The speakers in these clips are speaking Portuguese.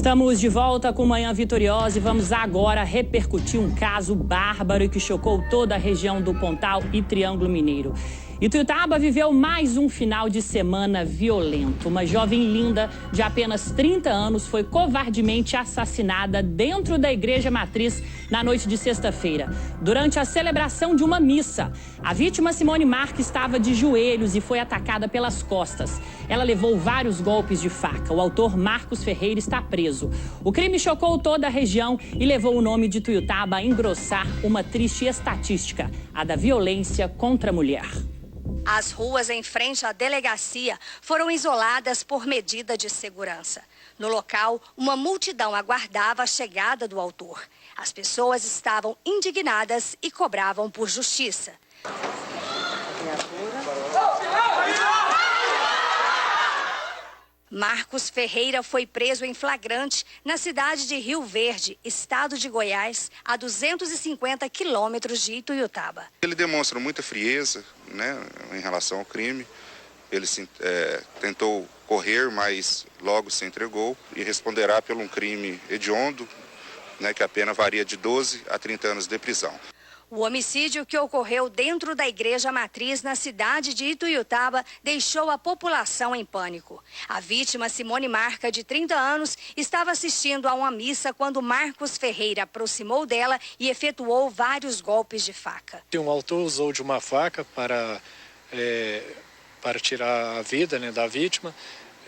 Estamos de volta com Manhã Vitoriosa e vamos agora repercutir um caso bárbaro que chocou toda a região do Pontal e Triângulo Mineiro. Ituiutaba viveu mais um final de semana violento. Uma jovem linda de apenas 30 anos foi covardemente assassinada dentro da igreja matriz na noite de sexta-feira, durante a celebração de uma missa. A vítima, Simone Marques, estava de joelhos e foi atacada pelas costas. Ela levou vários golpes de faca. O autor, Marcos Ferreira, está preso. O crime chocou toda a região e levou o nome de Ituiutaba a engrossar uma triste estatística, a da violência contra a mulher. As ruas em frente à delegacia foram isoladas por medida de segurança. No local, uma multidão aguardava a chegada do autor. As pessoas estavam indignadas e cobravam por justiça. Marcos Ferreira foi preso em flagrante na cidade de Rio Verde, estado de Goiás, a 250 quilômetros de Ituiutaba. Ele demonstra muita frieza, né, em relação ao crime. Ele tentou correr, mas logo se entregou e responderá por um crime hediondo, né, que a pena varia de 12 a 30 anos de prisão. O homicídio que ocorreu dentro da igreja matriz na cidade de Ituiutaba deixou a população em pânico. A vítima, Simone Marca, de 30 anos, estava assistindo a uma missa quando Marcos Ferreira aproximou dela e efetuou vários golpes de faca. Um autor usou de uma faca para tirar a vida, né, da vítima.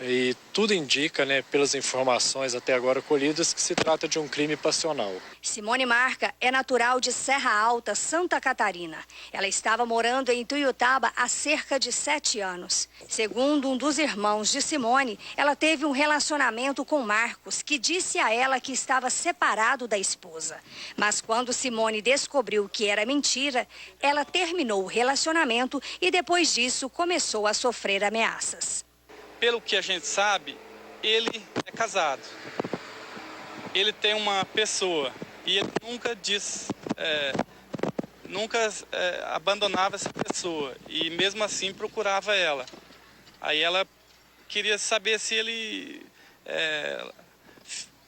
E tudo indica, né, pelas informações até agora colhidas, que se trata de um crime passional. Simone Marca é natural de Serra Alta, Santa Catarina. Ela estava morando em Ituiutaba há cerca de 7 anos. Segundo um dos irmãos de Simone, ela teve um relacionamento com Marcos, que disse a ela que estava separado da esposa. Mas quando Simone descobriu que era mentira, ela terminou o relacionamento e depois disso começou a sofrer ameaças. Pelo que a gente sabe, ele é casado. Ele tem uma pessoa e ele nunca abandonava essa pessoa e mesmo assim procurava ela. Aí ela queria saber se ele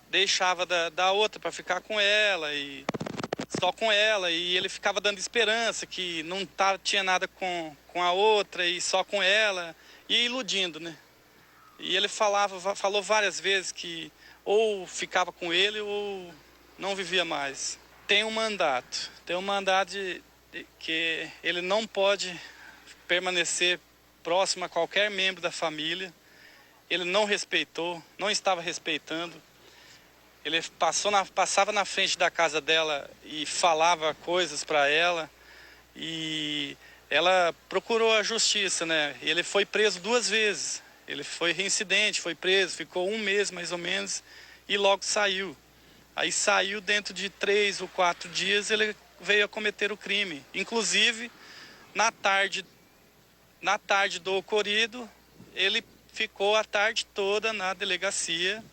deixava da outra para ficar com ela e só com ela, e ele ficava dando esperança que não tinha nada com a outra e só com ela, e iludindo, né? E ele falou várias vezes que ou ficava com ele ou não vivia mais. Tem um mandato de que ele não pode permanecer próximo a qualquer membro da família. Ele não respeitou, não estava respeitando. Ele passava na frente da casa dela e falava coisas para ela. E ela procurou a justiça, né? Ele foi preso 2 vezes. Ele foi reincidente, foi preso, ficou 1 mês mais ou menos e logo saiu. Aí saiu, dentro de 3 ou 4 dias ele veio a cometer o crime. Inclusive, na tarde do ocorrido, ele ficou a tarde toda na delegacia,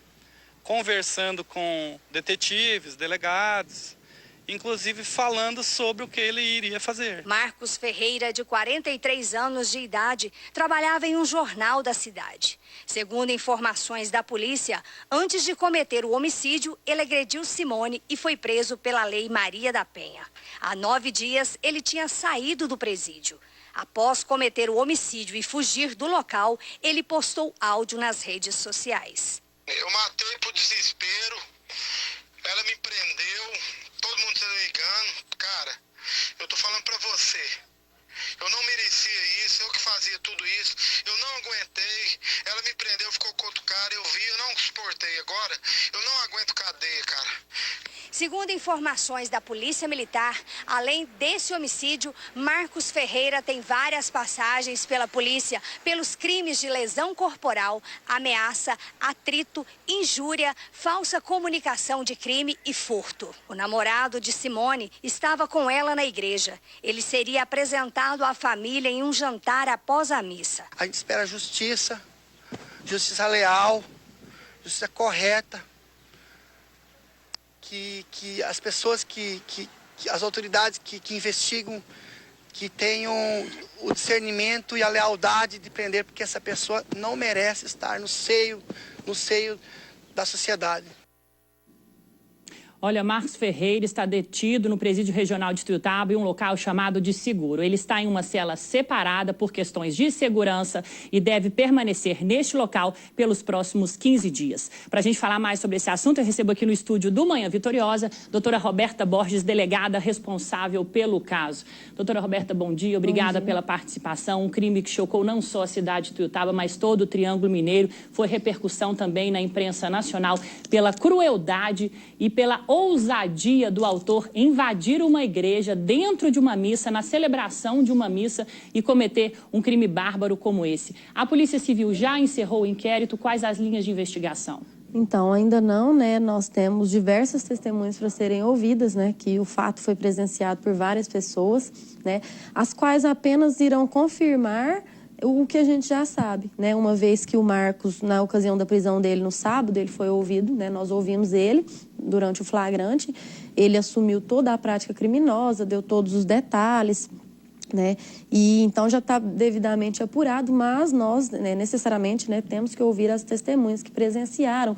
conversando com detetives, delegados, inclusive falando sobre o que ele iria fazer. Marcos Ferreira, de 43 anos de idade, trabalhava em um jornal da cidade. Segundo informações da polícia, antes de cometer o homicídio, ele agrediu Simone e foi preso pela Lei Maria da Penha. Há 9 dias, ele tinha saído do presídio. Após cometer o homicídio e fugir do local, ele postou áudio nas redes sociais. Eu matei por desespero, ela me prendeu. Todo mundo tá ligando, cara, eu tô falando pra você, eu não merecia isso, eu que fazia tudo isso, eu não aguentei, ela me prendeu, ficou com outro cara, eu vi, eu não suportei, agora eu não aguento cadeia, cara. Segundo informações da Polícia Militar, além desse homicídio, Marcos Ferreira tem várias passagens pela polícia pelos crimes de lesão corporal, ameaça, atrito, injúria, falsa comunicação de crime e furto. O namorado de Simone estava com ela na igreja. Ele seria apresentado à família em um jantar após a missa. A gente espera justiça leal, justiça correta. Que as pessoas, as autoridades que investigam, que tenham o discernimento e a lealdade de prender, porque essa pessoa não merece estar no seio da sociedade. Olha, Marcos Ferreira está detido no presídio regional de Tuiutaba em um local chamado de Seguro. Ele está em uma cela separada por questões de segurança e deve permanecer neste local pelos próximos 15 dias. Para a gente falar mais sobre esse assunto, eu recebo aqui no estúdio do Manhã Vitoriosa, doutora Roberta Borges, delegada responsável pelo caso. Doutora Roberta, bom dia. Obrigada pela participação. Um crime que chocou não só a cidade de Tuiutaba, mas todo o Triângulo Mineiro. Foi repercussão também na imprensa nacional pela crueldade e pela ousadia do autor invadir uma igreja dentro de uma missa, na celebração de uma missa e cometer um crime bárbaro como esse. A Polícia Civil já encerrou o inquérito. Quais as linhas de investigação? Então, ainda não, né? Nós temos diversas testemunhas para serem ouvidas, né? Que o fato foi presenciado por várias pessoas, né? As quais apenas irão confirmar o que a gente já sabe, né? Uma vez que o Marcos, na ocasião da prisão dele no sábado, ele foi ouvido, né? Nós ouvimos ele durante o flagrante. Ele assumiu toda a prática criminosa, deu todos os detalhes, né? E então já está devidamente apurado, mas nós, né, necessariamente, né, temos que ouvir as testemunhas que presenciaram,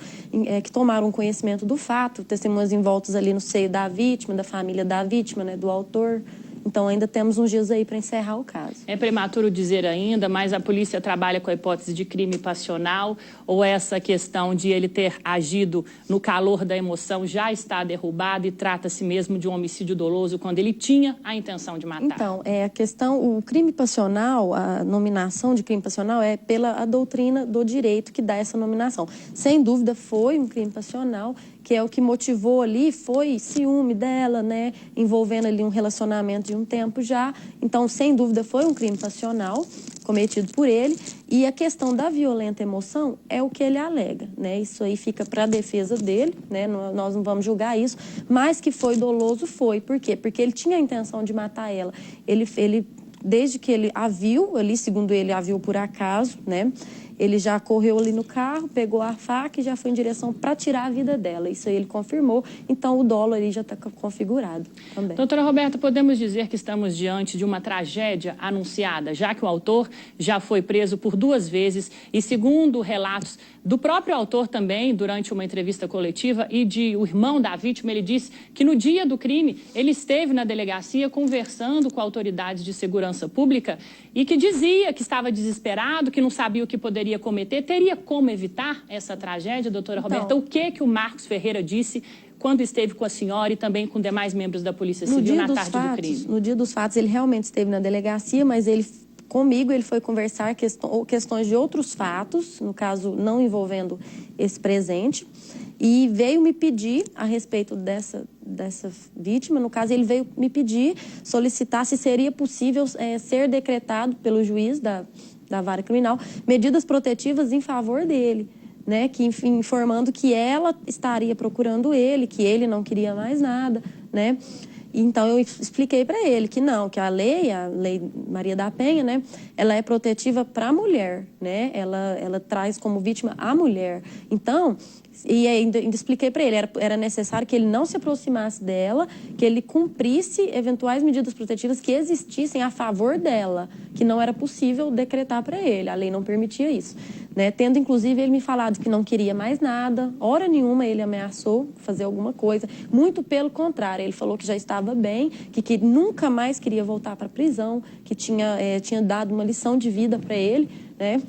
que tomaram conhecimento do fato, testemunhas envoltas ali no seio da vítima, da família da vítima, né, do autor. Então, ainda temos uns dias aí para encerrar o caso. É prematuro dizer ainda, mas a polícia trabalha com a hipótese de crime passional, ou essa questão de ele ter agido no calor da emoção já está derrubada e trata-se mesmo de um homicídio doloso quando ele tinha a intenção de matar? Então, a questão, o crime passional, a nominação de crime passional é pela a doutrina do direito que dá essa nominação. Sem dúvida, foi um crime passional, que é o que motivou ali, foi ciúme dela, né, envolvendo ali um relacionamento de um tempo já. Então, sem dúvida, foi um crime passional cometido por ele. E a questão da violenta emoção é o que ele alega, né? Isso aí fica para a defesa dele, né? Nós não vamos julgar isso, mas que foi doloso, foi. Por quê? Porque ele tinha a intenção de matar ela. Ele desde que ele a viu, ali, segundo ele, a viu por acaso, né? Ele já correu ali no carro, pegou a faca e já foi em direção para tirar a vida dela. Isso aí ele confirmou. Então, o dolo ali já está configurado também. Doutora Roberta, podemos dizer que estamos diante de uma tragédia anunciada, já que o autor já foi preso por 2 vezes e, segundo relatos do próprio autor também, durante uma entrevista coletiva, e de o irmão da vítima, ele disse que no dia do crime ele esteve na delegacia conversando com autoridades de segurança pública e que dizia que estava desesperado, que não sabia o que poderia cometer. Teria como evitar essa tragédia, doutora Roberta? O que o Marcos Ferreira disse quando esteve com a senhora e também com demais membros da Polícia Civil na tarde do crime? No dia dos fatos, ele realmente esteve na delegacia, mas comigo ele foi conversar questões de outros fatos, no caso não envolvendo esse presente, e veio me pedir a respeito dessa vítima. No caso, ele veio me pedir, solicitar se seria possível ser decretado pelo juiz da vara criminal medidas protetivas em favor dele, né? Que, enfim, informando que ela estaria procurando ele, que ele não queria mais nada, né? Então, eu expliquei para ele que não, que a lei Maria da Penha, né, ela é protetiva para a mulher, né? Ela traz como vítima a mulher. Então, e ainda expliquei para ele, era necessário que ele não se aproximasse dela, que ele cumprisse eventuais medidas protetivas que existissem a favor dela, que não era possível decretar para ele, a lei não permitia isso, né? Tendo, inclusive, ele me falado que não queria mais nada, hora nenhuma ele ameaçou fazer alguma coisa, muito pelo contrário, ele falou que já estava bem, que nunca mais queria voltar para a prisão, que tinha dado uma lição de vida para ele, né?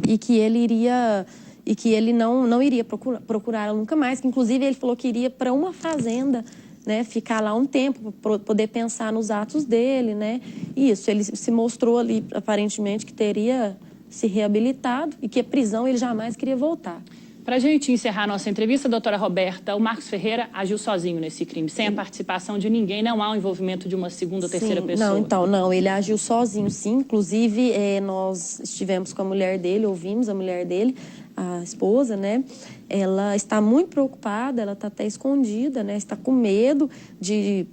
E que ele não iria procurá-la nunca mais, que inclusive ele falou que iria para uma fazenda, né, ficar lá um tempo para poder pensar nos atos dele, né? Isso, ele se mostrou ali aparentemente que teria se reabilitado e que a prisão ele jamais queria voltar. Para a gente encerrar nossa entrevista, doutora Roberta, o Marcos Ferreira agiu sozinho nesse crime, sem a participação de ninguém, não há o envolvimento de uma segunda ou terceira pessoa? Não, ele agiu sozinho, sim. Inclusive, nós estivemos com a mulher dele, ouvimos a mulher dele, a esposa, né? Ela está muito preocupada, ela está até escondida, né? Está com medo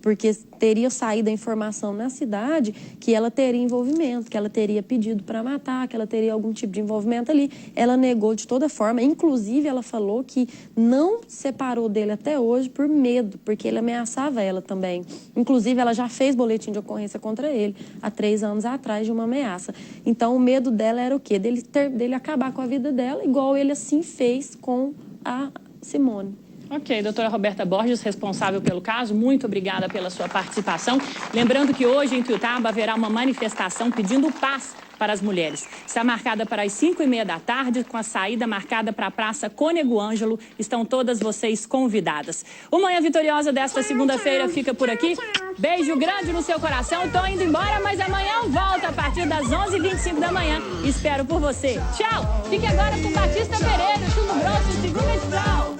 porque teria saído a informação na cidade que ela teria envolvimento, que ela teria pedido para matar, que ela teria algum tipo de envolvimento ali. Ela negou de toda forma, inclusive ela falou que não separou dele até hoje por medo, porque ele ameaçava ela também. Inclusive, ela já fez boletim de ocorrência contra ele há 3 anos atrás de uma ameaça. Então, o medo dela era o quê? Dele acabar com a vida dela, igual ele assim fez com a Simone. Ok, doutora Roberta Borges, responsável pelo caso, muito obrigada pela sua participação. Lembrando que hoje em Tuiutaba haverá uma manifestação pedindo paz para as mulheres. Está marcada para as 5h30 da tarde, com a saída marcada para a Praça Cônego Ângelo. Estão todas vocês convidadas. O Manhã Vitoriosa desta segunda-feira fica por aqui. Beijo grande no seu coração. Estou indo embora, mas amanhã eu volto a partir das 11h25 da manhã. Espero por você. Tchau! Fique agora com Batista Pereira, Chulo Grosso, segunda edição.